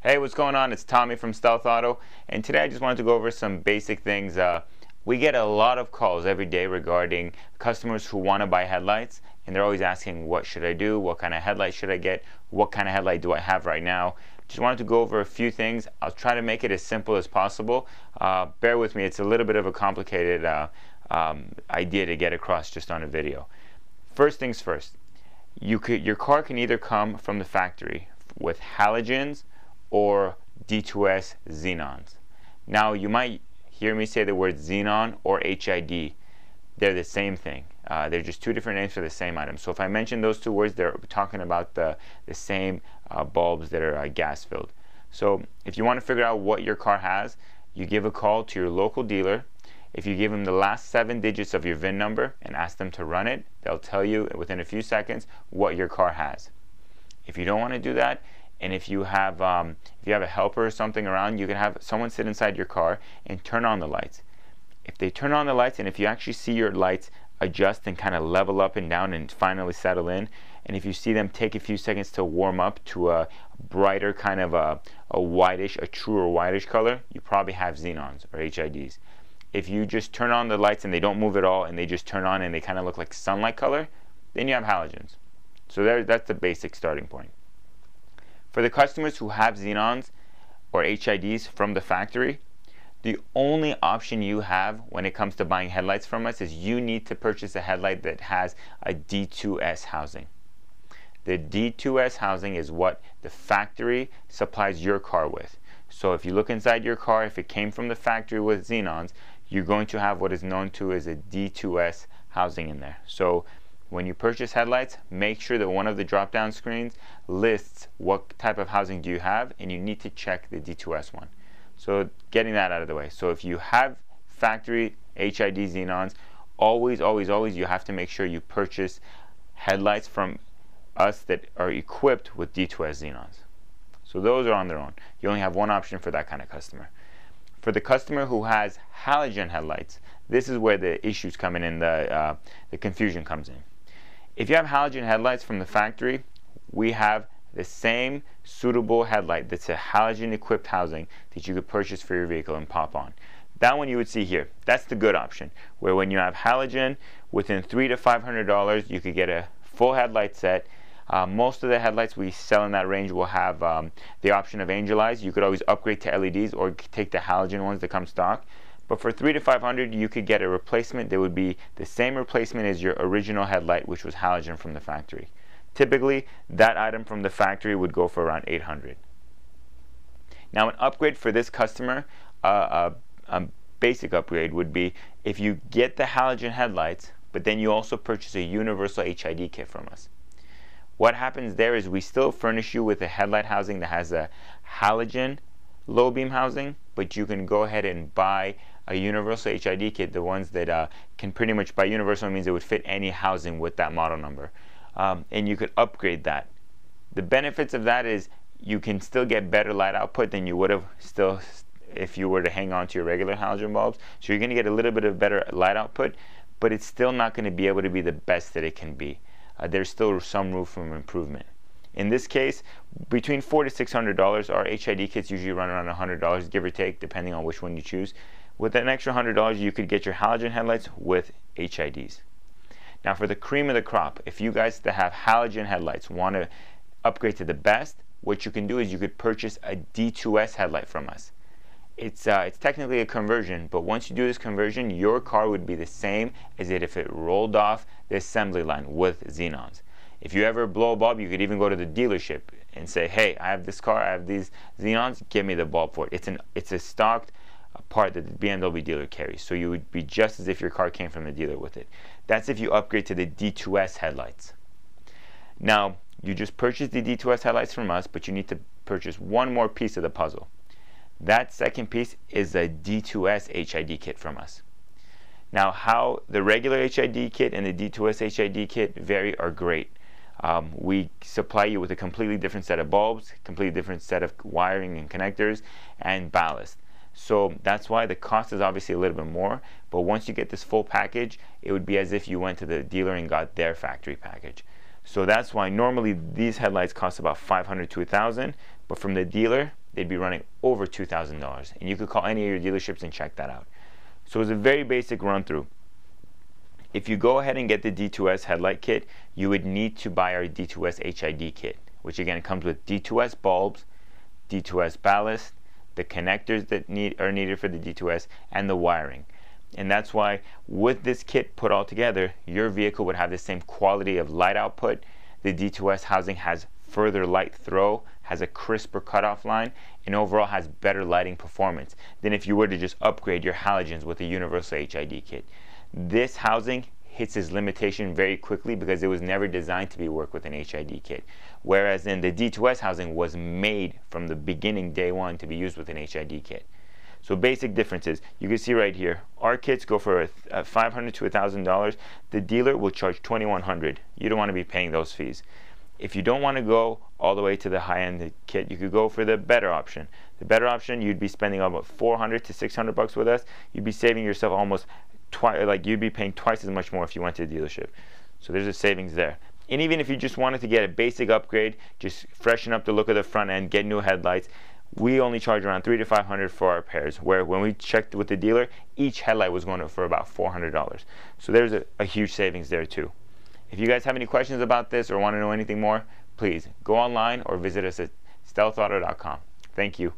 Hey, what's going on? It's Tommy from Stealth Auto, and today I just wanted to go over some basic things. We get a lot of calls every day regarding customers who want to buy headlights, and they're always asking, what should I do? What kind of headlight should I get? What kind of headlight do I have right now? Just wanted to go over a few things. I'll try to make it as simple as possible. Bear with me, it's a little bit of a complicated idea to get across just on a video. First things first, your car can either come from the factory with halogens or D2S xenons. Now you might hear me say the word xenon or HID. They're the same thing. They're just two different names for the same item. So if I mention those two words, they're talking about the same bulbs that are gas filled. So if you want to figure out what your car has, you give a call to your local dealer. If you give them the last 7 digits of your VIN number and ask them to run it, they'll tell you within a few seconds what your car has. If you don't want to do that, and if you have a helper or something around, you can have someone sit inside your car and turn on the lights. If they turn on the lights and if you actually see your lights adjust and kind of level up and down and finally settle in, and if you see them take a few seconds to warm up to a brighter kind of a truer whitish color, you probably have xenons or HIDs. If you just turn on the lights and they don't move at all and they just turn on and they kind of look like sunlight color, then you have halogens. So that's the basic starting point. For the customers who have xenons or HIDs from the factory, the only option you have when it comes to buying headlights from us is you need to purchase a headlight that has a D2S housing. The D2S housing is what the factory supplies your car with. So if you look inside your car, if it came from the factory with xenons, you're going to have what is known to as a D2S housing in there. So when you purchase headlights, make sure that one of the drop-down screens lists what type of housing do you have, and you need to check the D2S one. So getting that out of the way. So if you have factory HID xenons, always you have to make sure you purchase headlights from us that are equipped with D2S xenons. So those are on their own. You only have one option for that kind of customer. For the customer who has halogen headlights, this is where the issues come in and the confusion comes in. If you have halogen headlights from the factory, we have the same suitable headlight that's a halogen equipped housing that you could purchase for your vehicle and pop on. That one you would see here. That's the good option, where when you have halogen, within $300 to $500 you could get a full headlight set. Most of the headlights we sell in that range will have the option of angel eyes. You could always upgrade to LEDs or take the halogen ones that come stock. But for $300 to $500, you could get a replacement that would be the same replacement as your original headlight, which was halogen from the factory. Typically, that item from the factory would go for around $800. Now, an upgrade for this customer, a basic upgrade would be if you get the halogen headlights, but then you also purchase a universal HID kit from us. What happens there is we still furnish you with a headlight housing that has a halogen low beam housing, but you can go ahead and buy a universal HID kit, the ones that can pretty much, by universal means it would fit any housing with that model number. And you could upgrade that. The benefits of that is you can still get better light output than you would have still if you were to hang on to your regular halogen bulbs. So you're going to get a little bit of better light output, but it's still not going to be able to be the best that it can be. There's still some room for improvement. In this case, between $400 to $600, our HID kits usually run around $100, give or take, depending on which one you choose. With an extra $100, you could get your halogen headlights with HIDs. Now, for the cream of the crop, if you guys that have halogen headlights want to upgrade to the best, what you can do is you could purchase a D2S headlight from us. It's technically a conversion, but once you do this conversion, your car would be the same as if it rolled off the assembly line with xenons. If you ever blow a bulb, you could even go to the dealership and say, hey, I have this car, I have these xenons, give me the bulb for it. It's a stocked part that the BMW dealer carries, so you would be just as if your car came from the dealer with it. That's if you upgrade to the D2S headlights. Now, you just purchased the D2S headlights from us, but you need to purchase one more piece of the puzzle. That second piece is a D2S HID kit from us. Now, how the regular HID kit and the D2S HID kit vary are great. We supply you with a completely different set of bulbs, completely different set of wiring and connectors, and ballast. So that's why the cost is obviously a little bit more, but once you get this full package, it would be as if you went to the dealer and got their factory package. So that's why normally these headlights cost about $500 to $1,000, but from the dealer, they'd be running over $2,000. And you could call any of your dealerships and check that out. So it's a very basic run through. If you go ahead and get the D2S headlight kit, you would need to buy our D2S HID kit, which again comes with D2S bulbs, D2S ballast, the connectors that are needed for the D2S, and the wiring. And that's why with this kit put all together, your vehicle would have the same quality of light output. The D2S housing has further light throw, has a crisper cutoff line, and overall has better lighting performance than if you were to just upgrade your halogens with a universal HID kit. This housing hits its limitation very quickly because it was never designed to work with an HID kit, whereas in the D2S housing was made from the beginning, day one, to be used with an HID kit. So basic differences, you can see right here, our kits go for $500 to $1,000. The dealer will charge $2,100. You don't want to be paying those fees. If you don't want to go all the way to the high-end kit, you could go for the better option. The better option, you'd be spending about $400 to $600 with us. You'd be saving yourself almost you'd be paying twice as much more if you went to the dealership. So there's a savings there. And even if you just wanted to get a basic upgrade, just freshen up the look of the front end, get new headlights, we only charge around $300 to $500 for our pairs, where when we checked with the dealer, each headlight was going for about $400. So there's a huge savings there too. If you guys have any questions about this or want to know anything more, please go online or visit us at stealthauto.com. Thank you.